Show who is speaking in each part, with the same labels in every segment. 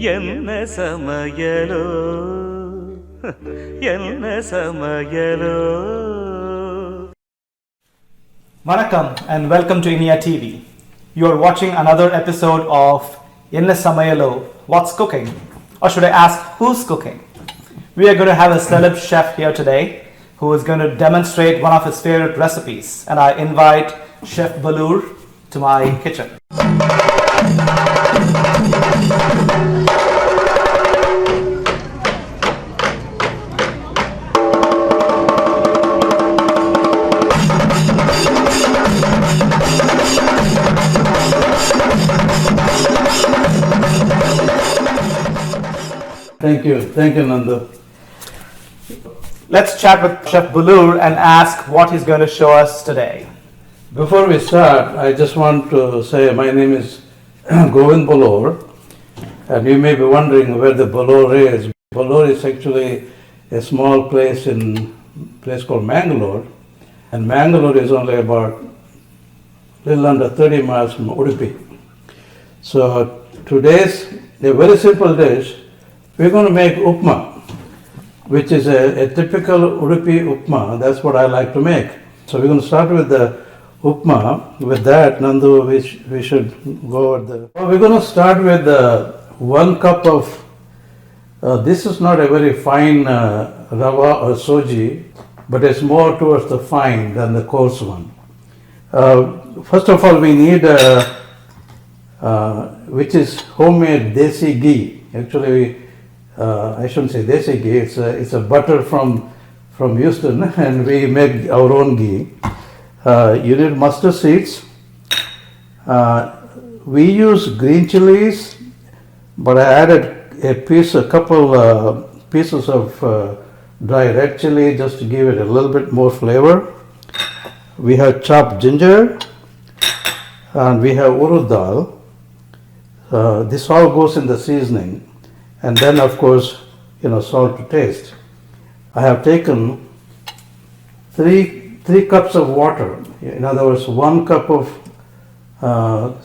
Speaker 1: என்ன சமையலோ என்ன சமையலோ.
Speaker 2: Vanakkam and welcome to India TV. You are watching another episode of Enna Samayalo, What's Cooking? Or should I ask, who's cooking? We are going to have a celeb chef here today who is going to demonstrate one of his favorite recipes. And I invite Chef Boloor to my kitchen.
Speaker 3: Thank you, Nandu.
Speaker 2: Let's chat with Chef Boloor and ask what he's going to show us today.
Speaker 3: Before we start, I just want to say my name is Govind Boloor, and you may be wondering where the Boloor is. Boloor is actually a small place called Mangalore, and Mangalore is only about a little under 30 miles from Udupi. So today's a very simple dish. We're going to make upma, which is a typical Udupi Upma. That's what I like to make. So we're going to start with the upma. With that, Nandu, we should go over we're going to start with 1 cup of, this is not a very fine rava or soji, but it's more towards the fine than the coarse one. First of all, we need, which is homemade desi ghee. Actually, I shouldn't say desi ghee, it's a butter from Houston, and we make our own ghee. You need mustard seeds. We use green chilies, but I added a couple pieces of dry red chili just to give it a little bit more flavor. We have chopped ginger, and we have urud dal. This all goes in the seasoning. And then, of course, salt to taste. I have taken three cups of water. In other words, 1 cup of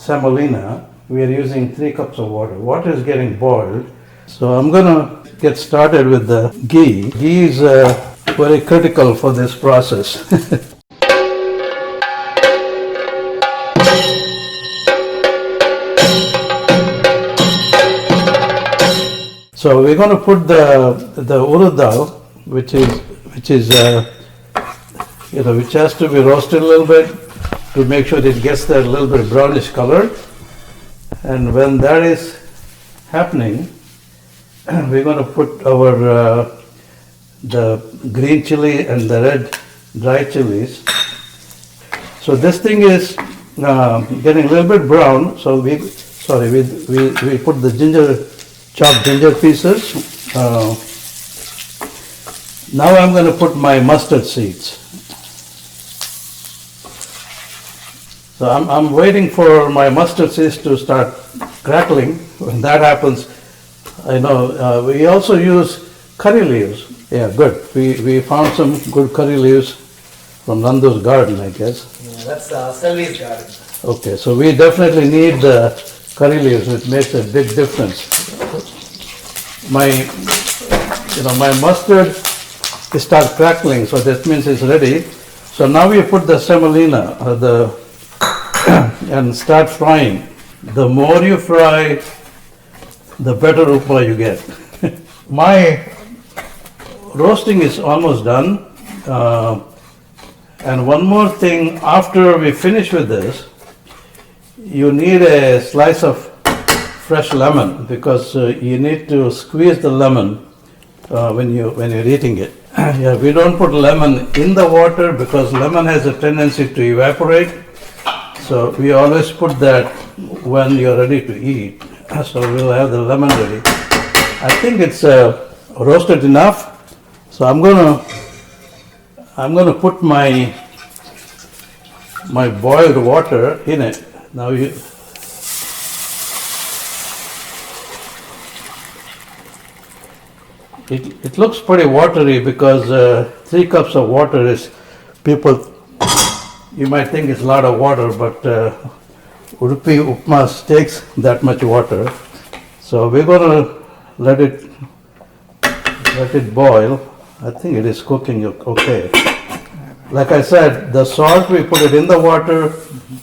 Speaker 3: semolina. We are using 3 cups of water. Water is getting boiled. So I'm going to get started with the ghee. Ghee is very critical for this process. So we're going to put the urud dal, which has to be roasted a little bit to make sure it gets that little bit brownish color. And when that is happening, we're going to put our the green chili and the red dry chilies. So this thing is getting a little bit brown. So we put the chopped ginger pieces. Now I'm going to put my mustard seeds. So I'm waiting for my mustard seeds to start crackling. When that happens, I know we also use curry leaves. Yeah, good. We found some good curry leaves from Nandu's garden, I guess.
Speaker 2: Yeah, that's Chillies garden.
Speaker 3: Okay, so we definitely need the curry leaves. It makes a big difference. My mustard start crackling, so that means it's ready. So now we put the semolina and start frying. The more you fry, the better upma you get. My roasting is almost done. And one more thing, after we finish with this, you need a slice of fresh lemon, because you need to squeeze the lemon when you're eating it. Yeah, we don't put lemon in the water because lemon has a tendency to evaporate. So we always put that when you're ready to eat. So we'll have the lemon ready. I think it's roasted enough. So I'm gonna put my boiled water in it. Now It looks pretty watery because 3 cups of water is, you might think it's a lot of water, but Udupi Upma takes that much water. So we're going to let it boil. I think it is cooking okay. Like I said, the salt, we put it in the water.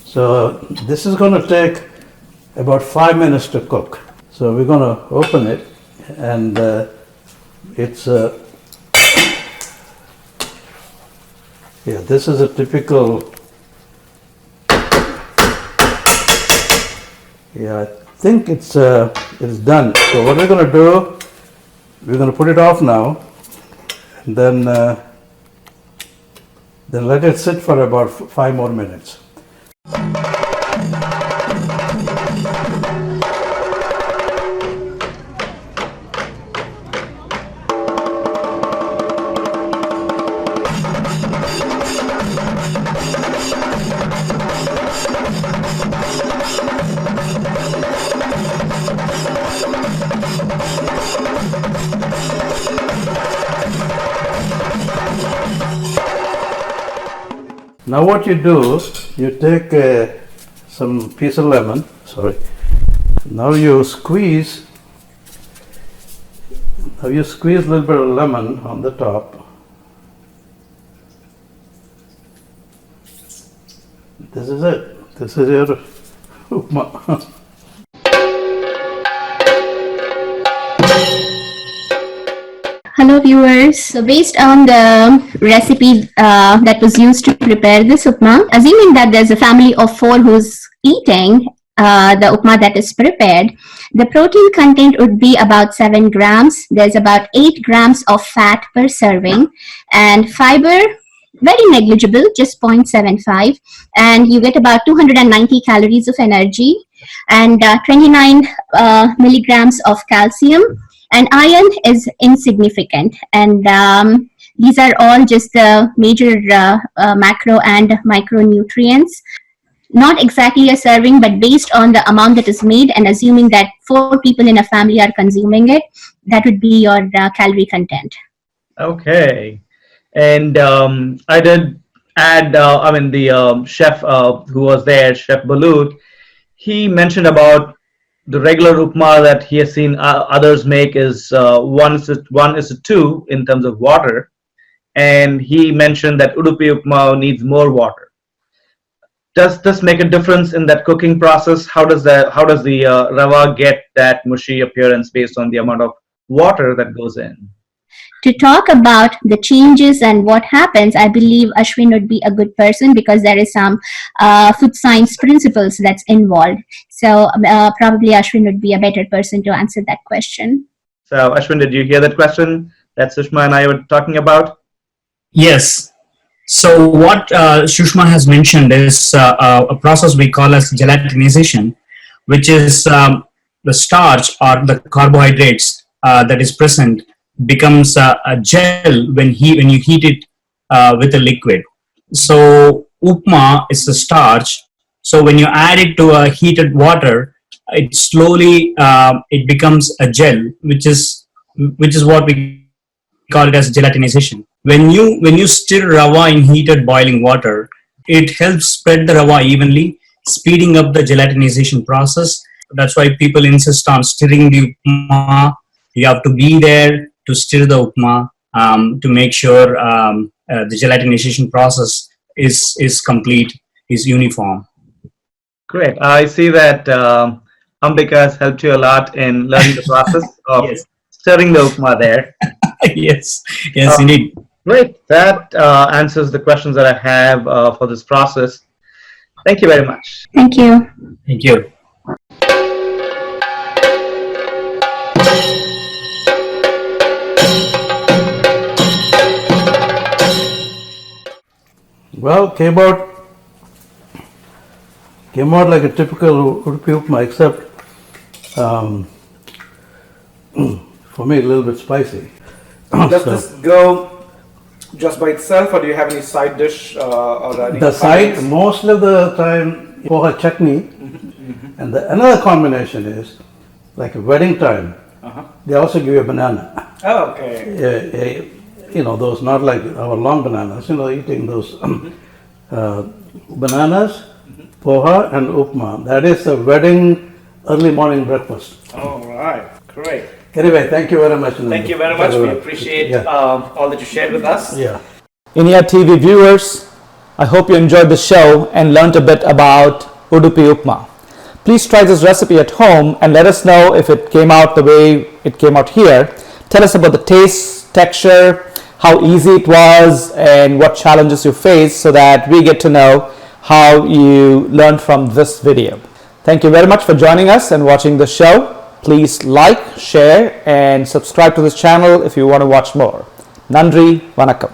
Speaker 3: So this is going to take about 5 minutes to cook. So we're going to open it, and it's yeah, this is a typical, yeah, I think it's done. So what we're going to do, we're going to put it off now, and then let it sit for about 5 more minutes. Now what you do, you take some piece of lemon, sorry. Now you squeeze a little bit of lemon on the top. This is it. This is your upma.
Speaker 4: Hello viewers, so based on the recipe that was used to prepare this upma, assuming that there's a family of 4 who's eating the upma that is prepared, the protein content would be about 7 grams. There's about 8 grams of fat per serving, and fiber very negligible, just 0.75, and you get about 290 calories of energy and 29 milligrams of calcium. And iron is insignificant, and these are all just the major macro and micronutrients. Not exactly a serving, but based on the amount that is made, and assuming that 4 people in a family are consuming it, that would be your calorie content.
Speaker 2: Okay. And I did add, the chef who was there, Chef Boloor, he mentioned about the regular upma that he has seen others make is 1:2 in terms of water, and he mentioned that Udupi Upma needs more water. Does this make a difference in that cooking process? How does the rava get that mushy appearance based on the amount of water that goes in?
Speaker 4: To talk about the changes and what happens, I believe Aswin would be a good person, because there is some food science principles that's involved. So probably Aswin would be a better person to answer that question.
Speaker 2: So Aswin, did you hear that question that Sushma and I were talking about?
Speaker 5: Yes. So what Sushma has mentioned is a process we call as gelatinization, which is the starch or the carbohydrates that is present becomes a gel when you heat it with a liquid. So upma is the starch. So when you add it to a heated water, it slowly it becomes a gel, which is what we call it as gelatinization. When you stir rava in heated boiling water, it helps spread the rava evenly, speeding up the gelatinization process. That's why people insist on stirring the upma. You have to be there to stir the upma to make sure the gelatinization process is complete, is uniform.
Speaker 2: Great. I see that Ambika has helped you a lot in learning the process of
Speaker 5: Yes.
Speaker 2: stirring the upma there.
Speaker 5: Yes, indeed.
Speaker 2: Great. That answers the questions that I have for this process. Thank you very much.
Speaker 4: Thank you.
Speaker 5: Thank you.
Speaker 3: Well, came out like a typical Udupi Upma, except for me a little bit spicy.
Speaker 2: Does this go just by itself, or do you have any side dish or any
Speaker 3: The side, most of the time, poha chutney, and another combination is like a wedding time. They also give you a banana.
Speaker 2: Oh, okay.
Speaker 3: Those not like our long bananas. Eating those bananas, poha, and upma. That is a wedding early morning breakfast.
Speaker 2: All right, great.
Speaker 3: Anyway, thank you very much.
Speaker 2: Thank you very much. We appreciate
Speaker 3: Yeah.
Speaker 2: all that you shared with us.
Speaker 3: Yeah.
Speaker 2: Inia TV viewers, I hope you enjoyed the show and learned a bit about Udupi Upma. Please try this recipe at home and let us know if it came out the way it came out here. Tell us about the taste, texture, how easy it was, and what challenges you faced so that we get to know how you learned from this video. Thank you very much for joining us and watching the show. Please like, share, and subscribe to this channel if you want to watch more. Nandri, Vanakkam.